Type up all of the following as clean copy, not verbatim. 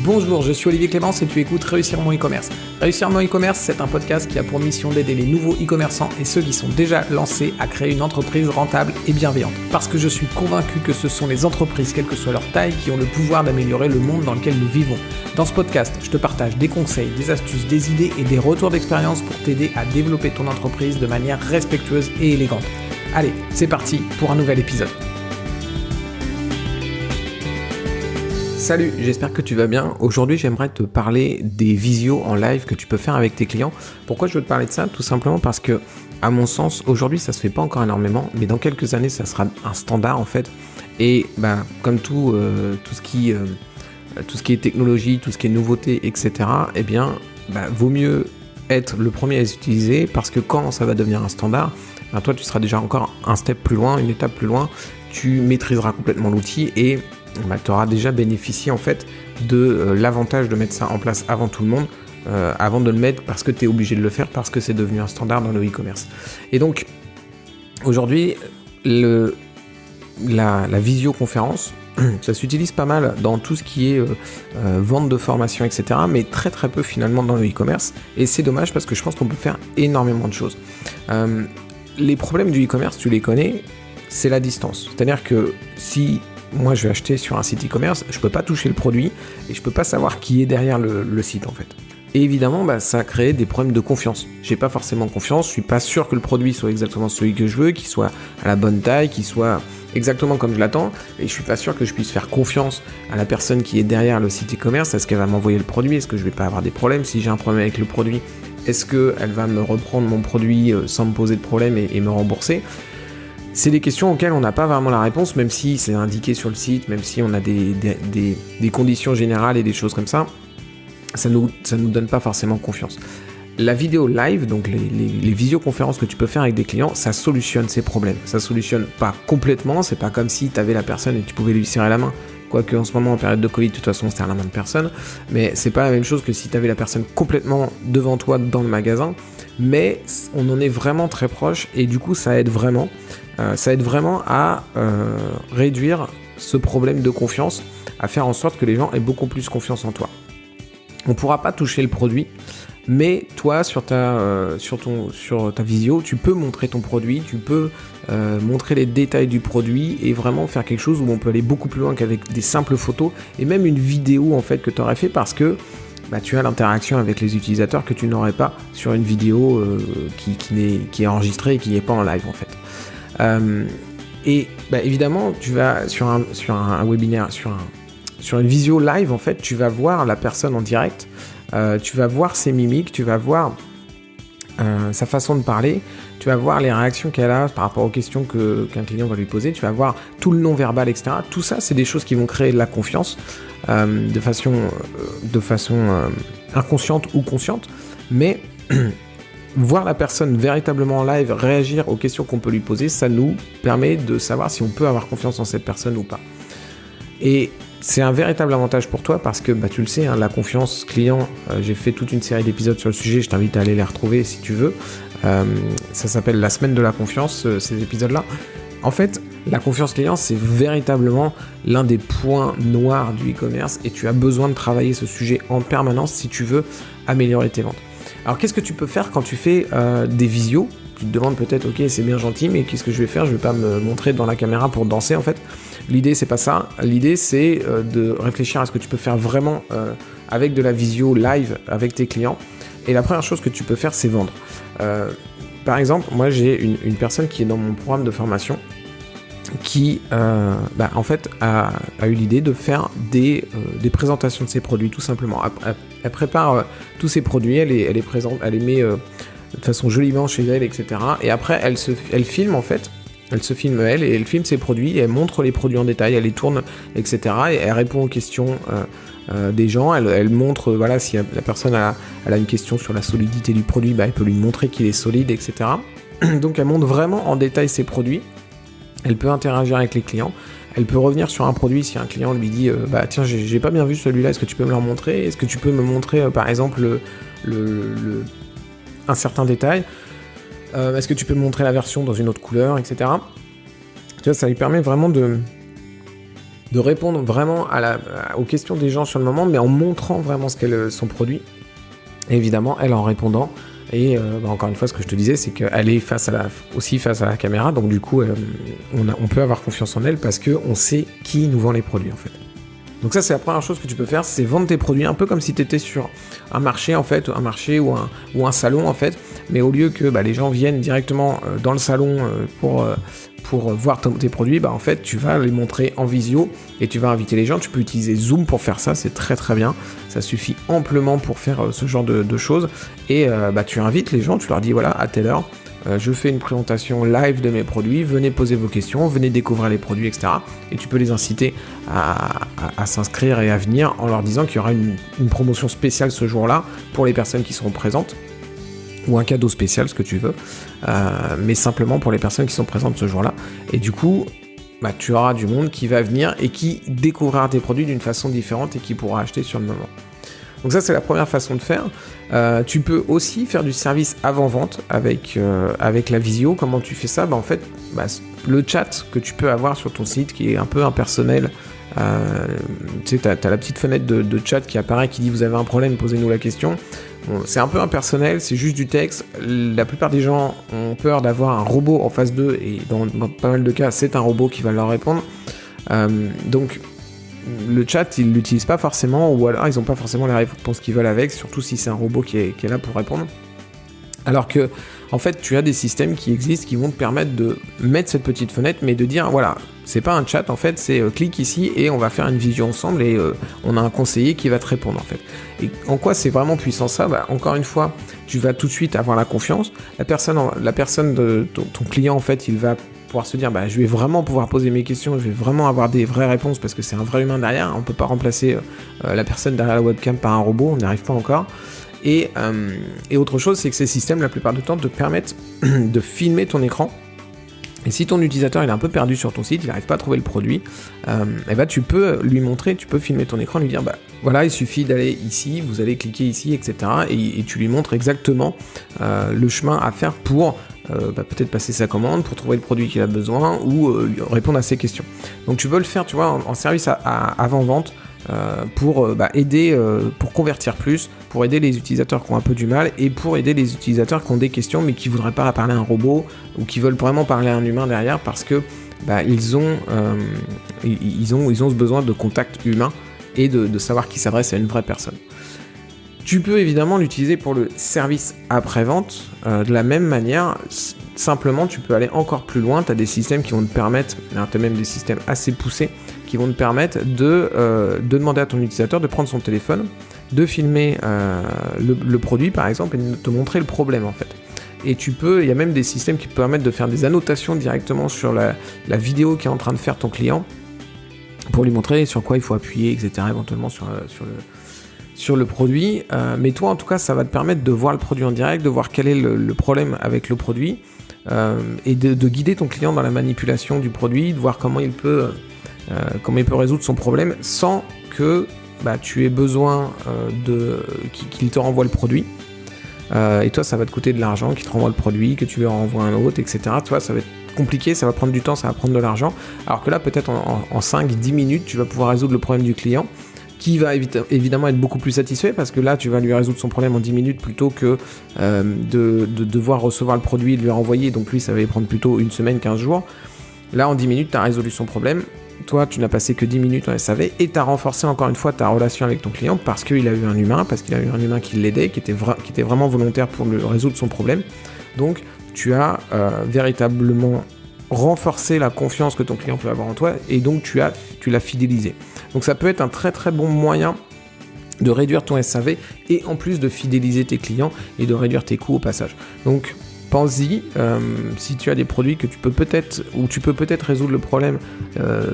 Bonjour, je suis Olivier Clémence et tu écoutes Réussir mon e-commerce. Réussir mon e-commerce, c'est un podcast qui a pour mission d'aider les nouveaux e-commerçants et ceux qui sont déjà lancés à créer une entreprise rentable et bienveillante. Parce que je suis convaincu que ce sont les entreprises, quelle que soit leur taille, qui ont le pouvoir d'améliorer le monde dans lequel nous vivons. Dans ce podcast, je te partage des conseils, des astuces, des idées et des retours d'expérience pour t'aider à développer ton entreprise de manière respectueuse et élégante. Allez, c'est parti pour un nouvel épisode. Salut, j'espère que tu vas bien. Aujourd'hui, j'aimerais te parler des visios en live que tu peux faire avec tes clients. Pourquoi je veux te parler de ça ? Tout simplement parce que, à mon sens, aujourd'hui, ça se fait pas encore énormément, mais dans quelques années, ça sera un standard en fait. Et comme tout ce qui est technologie, tout ce qui est nouveauté, etc. Vaut mieux être le premier à les utiliser parce que quand ça va devenir un standard, toi, tu seras déjà encore un step plus loin, une étape plus loin. Tu maîtriseras complètement l'outil et tu auras déjà bénéficié en fait de l'avantage de mettre ça en place avant tout le monde, avant de le mettre parce que tu es obligé de le faire, parce que c'est devenu un standard dans le e-commerce. Et donc, aujourd'hui, la visioconférence, ça s'utilise pas mal dans tout ce qui est vente de formation, etc., mais très très peu finalement dans le e-commerce. Et c'est dommage parce que je pense qu'on peut faire énormément de choses. Les problèmes du e-commerce, tu les connais, c'est la distance. C'est-à-dire que si moi je vais acheter sur un site e-commerce, je peux pas toucher le produit et je peux pas savoir qui est derrière le site en fait. Et évidemment, ça a créé des problèmes de confiance. J'ai pas forcément confiance, je suis pas sûr que le produit soit exactement celui que je veux, qu'il soit à la bonne taille, qu'il soit exactement comme je l'attends, et je suis pas sûr que je puisse faire confiance à la personne qui est derrière le site e-commerce. Est-ce qu'elle va m'envoyer le produit ? Est-ce que je vais pas avoir des problèmes ? Si j'ai un problème avec le produit, est-ce qu'elle va me reprendre mon produit sans me poser de problème et me rembourser ? C'est des questions auxquelles on n'a pas vraiment la réponse, même si c'est indiqué sur le site, même si on a des conditions générales et des choses comme ça, ça nous donne pas forcément confiance. La vidéo live, donc les visioconférences que tu peux faire avec des clients, ça solutionne ces problèmes. Ça solutionne pas complètement, c'est pas comme si tu avais la personne et tu pouvais lui serrer la main. Quoique en ce moment, en période de Covid, de toute façon, on serre la main de personne, mais c'est pas la même chose que si tu avais la personne complètement devant toi dans le magasin, mais on en est vraiment très proche et du coup, ça aide vraiment à réduire ce problème de confiance, à faire en sorte que les gens aient beaucoup plus confiance en toi. On ne pourra pas toucher le produit, mais toi, sur ta visio, tu peux montrer ton produit, tu peux montrer les détails du produit et vraiment faire quelque chose où on peut aller beaucoup plus loin qu'avec des simples photos et même une vidéo en fait que tu aurais fait parce que tu as l'interaction avec les utilisateurs que tu n'aurais pas sur une vidéo qui est enregistrée et qui n'est pas en live en fait. Évidemment, tu vas sur un webinaire, sur une visio live en fait, tu vas voir la personne en direct, tu vas voir ses mimiques, tu vas voir sa façon de parler, tu vas voir les réactions qu'elle a par rapport aux questions qu'un client va lui poser, tu vas voir tout le non-verbal, etc. Tout ça, c'est des choses qui vont créer de la confiance de façon inconsciente ou consciente, mais voir la personne véritablement en live, réagir aux questions qu'on peut lui poser, ça nous permet de savoir si on peut avoir confiance en cette personne ou pas. Et c'est un véritable avantage pour toi parce que tu le sais, la confiance client, j'ai fait toute une série d'épisodes sur le sujet, je t'invite à aller les retrouver si tu veux. Ça s'appelle la semaine de la confiance, ces épisodes-là. En fait, la confiance client, c'est véritablement l'un des points noirs du e-commerce et tu as besoin de travailler ce sujet en permanence si tu veux améliorer tes ventes. Alors qu'est-ce que tu peux faire quand tu fais des visios ? Tu te demandes peut-être, ok, c'est bien gentil, mais qu'est-ce que je vais faire ? Je vais pas me montrer devant la caméra pour danser en fait. L'idée, c'est pas ça. L'idée, c'est de réfléchir à ce que tu peux faire vraiment avec de la visio live avec tes clients. Et la première chose que tu peux faire, c'est vendre. Par exemple, moi, j'ai une personne qui est dans mon programme de formation qui, en fait, a eu l'idée de faire des présentations de ses produits, tout simplement. Elle prépare tous ses produits, elle les présente, elle les met de façon joliment chez elle, etc. Et après, elle filme, en fait. Elle se filme elle et elle filme ses produits et elle montre les produits en détail, elle les tourne, etc. Et elle répond aux questions des gens, elle montre, si la personne elle a une question sur la solidité du produit, elle peut lui montrer qu'il est solide, etc. Donc elle montre vraiment en détail ses produits, elle peut interagir avec les clients, elle peut revenir sur un produit si un client lui dit tiens, j'ai pas bien vu celui-là, est-ce que tu peux me le remontrer ? Est-ce que tu peux me montrer par exemple un certain détail ? Est-ce que tu peux me montrer la version dans une autre couleur, etc. Tu vois, ça lui permet vraiment de répondre vraiment aux questions des gens sur le moment, mais en montrant vraiment ce qu'est son produit. Et évidemment, elle en répondant. Et encore une fois, ce que je te disais, c'est qu'elle est aussi face à la caméra, donc du coup, on peut avoir confiance en elle parce qu'on sait qui nous vend les produits en fait. Donc ça, c'est la première chose que tu peux faire, c'est vendre tes produits un peu comme si tu étais sur un marché en fait, ou un salon en fait, mais au lieu que les gens viennent directement dans le salon pour voir tes produits, en fait tu vas les montrer en visio et tu vas inviter les gens. Tu peux utiliser Zoom pour faire ça, c'est très très bien, ça suffit amplement pour faire ce genre de choses. Et tu invites les gens, tu leur dis voilà, à telle heure je fais une présentation live de mes produits, venez poser vos questions, venez découvrir les produits, etc. Et tu peux les inciter à s'inscrire et à venir en leur disant qu'il y aura une promotion spéciale ce jour-là pour les personnes qui seront présentes, ou un cadeau spécial, ce que tu veux, mais simplement pour les personnes qui sont présentes ce jour-là. Et du coup, tu auras du monde qui va venir et qui découvrira tes produits d'une façon différente et qui pourra acheter sur le moment. Donc ça, c'est la première façon de faire. Tu peux aussi faire du service avant-vente avec la visio. Comment tu fais ça ? En fait, le chat que tu peux avoir sur ton site, qui est un peu impersonnel, tu sais, t'as la petite fenêtre de chat qui apparaît, qui dit « Vous avez un problème, posez-nous la question ». Bon, c'est un peu impersonnel, c'est juste du texte. La plupart des gens ont peur d'avoir un robot en face d'eux, et dans pas mal de cas, c'est un robot qui va leur répondre. Donc, le chat, ils l'utilisent pas forcément, ou alors ils n'ont pas forcément les réponses qu'ils veulent avec, surtout si c'est un robot qui est là pour répondre. Alors que, en fait, tu as des systèmes qui existent qui vont te permettre de mettre cette petite fenêtre, mais de dire, voilà, c'est pas un chat, en fait, c'est clique ici et on va faire une visio ensemble et on a un conseiller qui va te répondre, en fait. Et en quoi c'est vraiment puissant ça ? Encore une fois, tu vas tout de suite avoir la confiance. La personne de ton client, en fait, il va pouvoir se dire je vais vraiment pouvoir poser mes questions, je vais vraiment avoir des vraies réponses parce que c'est un vrai humain derrière, on peut pas remplacer la personne derrière la webcam par un robot, on n'y arrive pas encore. Et autre chose, c'est que ces systèmes la plupart du temps te permettent de filmer ton écran. Et si ton utilisateur il est un peu perdu sur ton site, il n'arrive pas à trouver le produit, tu peux lui montrer, tu peux filmer ton écran, lui dire voilà, il suffit d'aller ici, vous allez cliquer ici, etc. Et tu lui montres exactement le chemin à faire pour peut-être passer sa commande, pour trouver le produit qu'il a besoin ou lui répondre à ses questions. Donc tu peux le faire, tu vois, en service avant-vente pour aider, pour convertir plus, pour aider les utilisateurs qui ont un peu du mal et pour aider les utilisateurs qui ont des questions mais qui voudraient pas parler à un robot ou qui veulent vraiment parler à un humain derrière parce que ils ont ce besoin de contact humain et de savoir qu'ils s'adressent à une vraie personne. Tu peux évidemment l'utiliser pour le service après-vente de la même manière. Simplement, tu peux aller encore plus loin. Tu as des systèmes qui vont te permettre, tu as même des systèmes assez poussés, qui vont te permettre de demander à ton utilisateur de prendre son téléphone, de filmer le produit par exemple et de te montrer le problème en fait. Et il y a même des systèmes qui te permettent de faire des annotations directement sur la vidéo qui est en train de faire ton client pour lui montrer sur quoi il faut appuyer, etc. éventuellement sur le produit, mais toi en tout cas ça va te permettre de voir le produit en direct, de voir quel est le problème avec le produit et de guider ton client dans la manipulation du produit, de voir comment il peut résoudre son problème sans que tu aies besoin qu'il te renvoie le produit. Et toi ça va te coûter de l'argent, qu'il te renvoie le produit, que tu lui renvoies un autre, etc. Toi ça va être compliqué, ça va prendre du temps, ça va prendre de l'argent, alors que là peut-être en 5-10 minutes tu vas pouvoir résoudre le problème du client, qui va évidemment être beaucoup plus satisfait parce que là tu vas lui résoudre son problème en 10 minutes plutôt que de devoir recevoir le produit et de lui renvoyer, donc lui ça va lui prendre plutôt une semaine, 15 jours. Là en 10 minutes tu as résolu son problème, toi tu n'as passé que 10 minutes en SAV et tu as renforcé encore une fois ta relation avec ton client parce qu'il a eu un humain qui l'aidait, qui était vraiment volontaire pour lui résoudre son problème. Donc tu as véritablement renforcé la confiance que ton client peut avoir en toi et donc tu l'as fidélisé. Donc ça peut être un très très bon moyen de réduire ton SAV et en plus de fidéliser tes clients et de réduire tes coûts au passage. Donc pense-y, si tu as des produits que tu peux peut-être résoudre le problème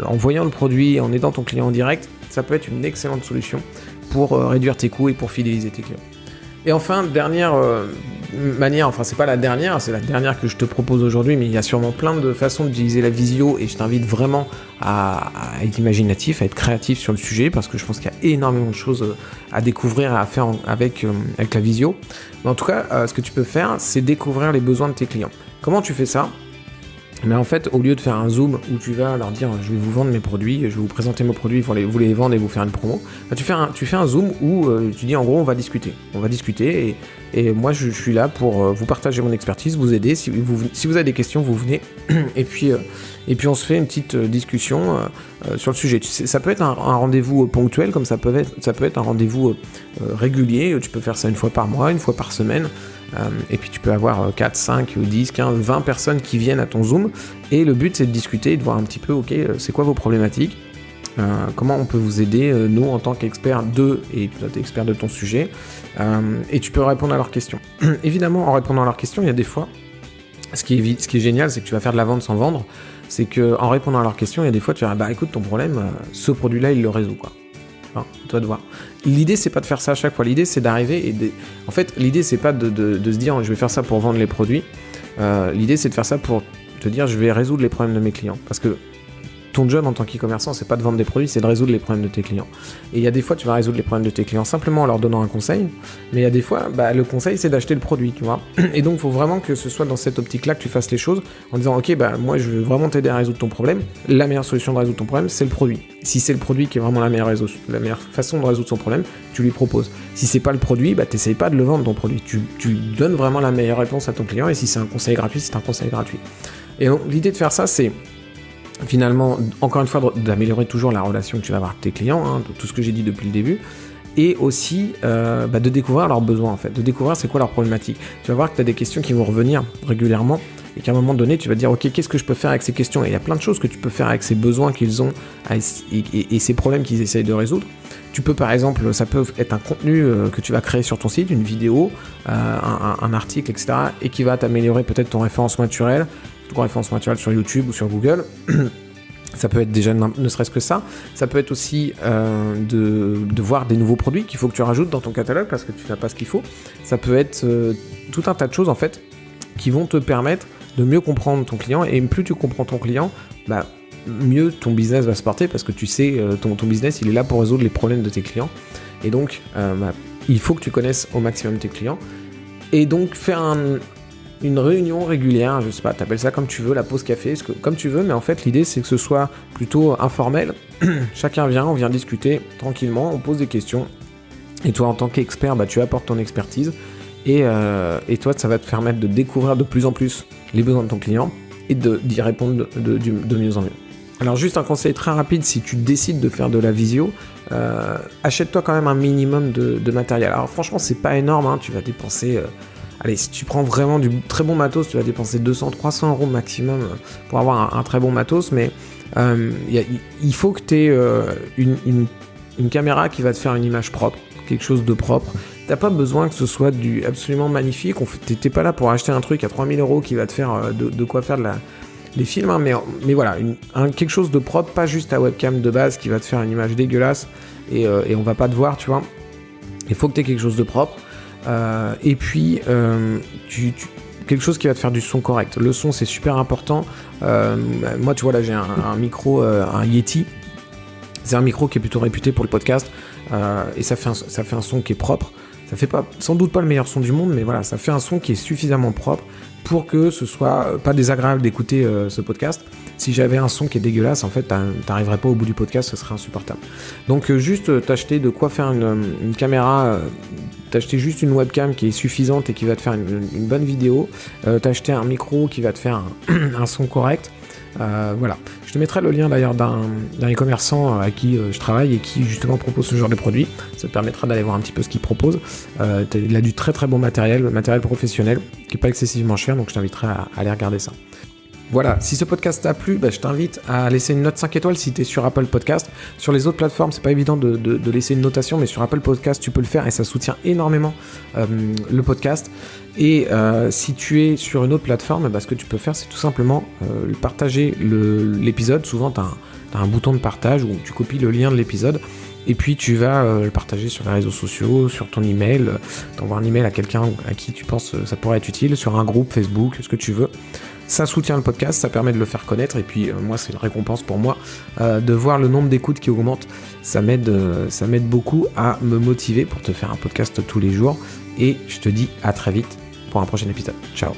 en voyant le produit et en aidant ton client en direct, ça peut être une excellente solution pour réduire tes coûts et pour fidéliser tes clients. Et enfin, dernière manière, enfin c'est pas la dernière, c'est la dernière que je te propose aujourd'hui, mais il y a sûrement plein de façons d'utiliser la visio et je t'invite vraiment à être imaginatif, à être créatif sur le sujet parce que je pense qu'il y a énormément de choses à découvrir et à faire avec la visio. Mais en tout cas, ce que tu peux faire, c'est découvrir les besoins de tes clients. Comment tu fais ça ? Mais en fait, au lieu de faire un zoom où tu vas leur dire je vais vous vendre mes produits, je vais vous présenter mes produits, vous les vendre et vous faire une promo, bah, tu fais un zoom où tu dis en gros on va discuter. Et moi je suis là pour vous partager mon expertise, vous aider. Si vous avez des questions, vous venez et puis on se fait une petite discussion sur le sujet. Ça peut être un rendez-vous ponctuel, comme ça peut être un rendez-vous régulier. Tu peux faire ça une fois par mois, une fois par semaine. Et puis tu peux avoir 4, 5, 10, 15, 20 personnes qui viennent à ton Zoom, et le but c'est de discuter et de voir un petit peu, ok, c'est quoi vos problématiques, comment on peut vous aider, nous en tant qu'experts et toi t'es expert de ton sujet, et tu peux répondre à leurs questions. Évidemment, en répondant à leurs questions, il y a des fois, ce qui est génial, c'est que tu vas faire de la vente sans vendre, c'est qu'en répondant à leurs questions, il y a des fois tu vas dire, bah écoute, ton problème, ce produit-là, il le résout, quoi. Enfin, toi de voir. L'idée c'est pas de faire ça à chaque fois, l'idée c'est d'arriver en fait l'idée c'est pas de se dire je vais faire ça pour vendre les produits, l'idée c'est de faire ça pour te dire je vais résoudre les problèmes de mes clients, parce que ton job en tant qu'e-commerçant, c'est pas de vendre des produits, c'est de résoudre les problèmes de tes clients. Et il y a des fois, tu vas résoudre les problèmes de tes clients simplement en leur donnant un conseil, mais il y a des fois, le conseil, c'est d'acheter le produit, tu vois. Et donc, il faut vraiment que ce soit dans cette optique-là que tu fasses les choses, en disant, ok, moi, je veux vraiment t'aider à résoudre ton problème. La meilleure solution de résoudre ton problème, c'est le produit. Si c'est le produit qui est vraiment la meilleure façon de résoudre son problème, tu lui proposes. Si c'est pas le produit, t'essayes pas de le vendre ton produit. Tu donnes vraiment la meilleure réponse à ton client, et si c'est un conseil gratuit, c'est un conseil gratuit. Et donc, l'idée de faire ça, c'est finalement, encore une fois, d'améliorer toujours la relation que tu vas avoir avec tes clients, tout ce que j'ai dit depuis le début, et aussi de découvrir leurs besoins, en fait, de découvrir c'est quoi leurs problématiques. Tu vas voir que tu as des questions qui vont revenir régulièrement, et qu'à un moment donné, tu vas dire, ok, qu'est-ce que je peux faire avec ces questions? Et il y a plein de choses que tu peux faire avec ces besoins qu'ils ont et ces problèmes qu'ils essayent de résoudre. Tu peux, par exemple, ça peut être un contenu que tu vas créer sur ton site, une vidéo, un article, etc., et qui va t'améliorer peut-être ton référencement naturel sur YouTube ou sur Google. Ça peut être déjà ne serait-ce que ça. Ça peut être aussi de voir des nouveaux produits qu'il faut que tu rajoutes dans ton catalogue parce que tu n'as pas ce qu'il faut. Ça peut être tout un tas de choses en fait qui vont te permettre de mieux comprendre ton client, et plus tu comprends ton client, mieux ton business va se porter parce que tu sais ton business il est là pour résoudre les problèmes de tes clients, et donc il faut que tu connaisses au maximum tes clients, et donc faire une réunion régulière, je sais pas, t'appelles ça comme tu veux, la pause café, comme tu veux, mais en fait l'idée c'est que ce soit plutôt informel. Chacun vient, on vient discuter tranquillement, on pose des questions, et toi en tant qu'expert, tu apportes ton expertise, et toi ça va te permettre de découvrir de plus en plus les besoins de ton client et d'y répondre de mieux en mieux. Alors juste un conseil très rapide, si tu décides de faire de la visio, achète-toi quand même un minimum de matériel. Alors franchement c'est pas énorme, tu vas dépenser... Allez, si tu prends vraiment du très bon matos, tu vas dépenser 200-300 € maximum pour avoir un très bon matos, mais il faut que tu aies une caméra qui va te faire une image propre, quelque chose de propre. T'as pas besoin que ce soit absolument magnifique, t'es pas là pour acheter un truc à 3000 € qui va te faire de quoi faire les films, mais voilà, quelque chose de propre, pas juste ta webcam de base qui va te faire une image dégueulasse et on va pas te voir, tu vois. Il faut que tu aies quelque chose de propre. Et puis quelque chose qui va te faire du son correct. Le son c'est super important. Moi tu vois là j'ai un micro, un Yeti. C'est un micro qui est plutôt réputé pour le podcast, et ça fait un son qui est propre. Ça fait sans doute pas le meilleur son du monde, mais voilà, ça fait un son qui est suffisamment propre pour que ce soit pas désagréable d'écouter ce podcast. Si j'avais un son qui est dégueulasse, en fait, t'arriverais pas au bout du podcast, ce serait insupportable. Donc juste t'acheter de quoi faire une caméra, t'acheter juste une webcam qui est suffisante et qui va te faire une bonne vidéo, t'acheter un micro qui va te faire un son correct. Voilà. Je te mettrai le lien d'ailleurs d'un e-commerçant à qui je travaille et qui justement propose ce genre de produit. Ça te permettra d'aller voir un petit peu ce qu'il propose. Il a du très très bon matériel professionnel qui n'est pas excessivement cher, donc je t'inviterai à aller regarder ça. Voilà, si ce podcast t'a plu, je t'invite à laisser une note 5 étoiles si tu es sur Apple Podcast. Sur les autres plateformes, c'est pas évident de laisser une notation, mais sur Apple Podcast, tu peux le faire et ça soutient énormément le podcast. Et si tu es sur une autre plateforme, ce que tu peux faire, c'est tout simplement partager l'épisode. Souvent, tu as un bouton de partage où tu copies le lien de l'épisode. Et puis tu vas le partager sur les réseaux sociaux, sur ton email, t'envoies un email à quelqu'un à qui tu penses ça pourrait être utile, sur un groupe Facebook, ce que tu veux. Ça soutient le podcast, ça permet de le faire connaître, et puis moi c'est une récompense pour moi de voir le nombre d'écoutes qui augmente. Ça m'aide beaucoup à me motiver pour te faire un podcast tous les jours, et je te dis à très vite pour un prochain épisode. Ciao.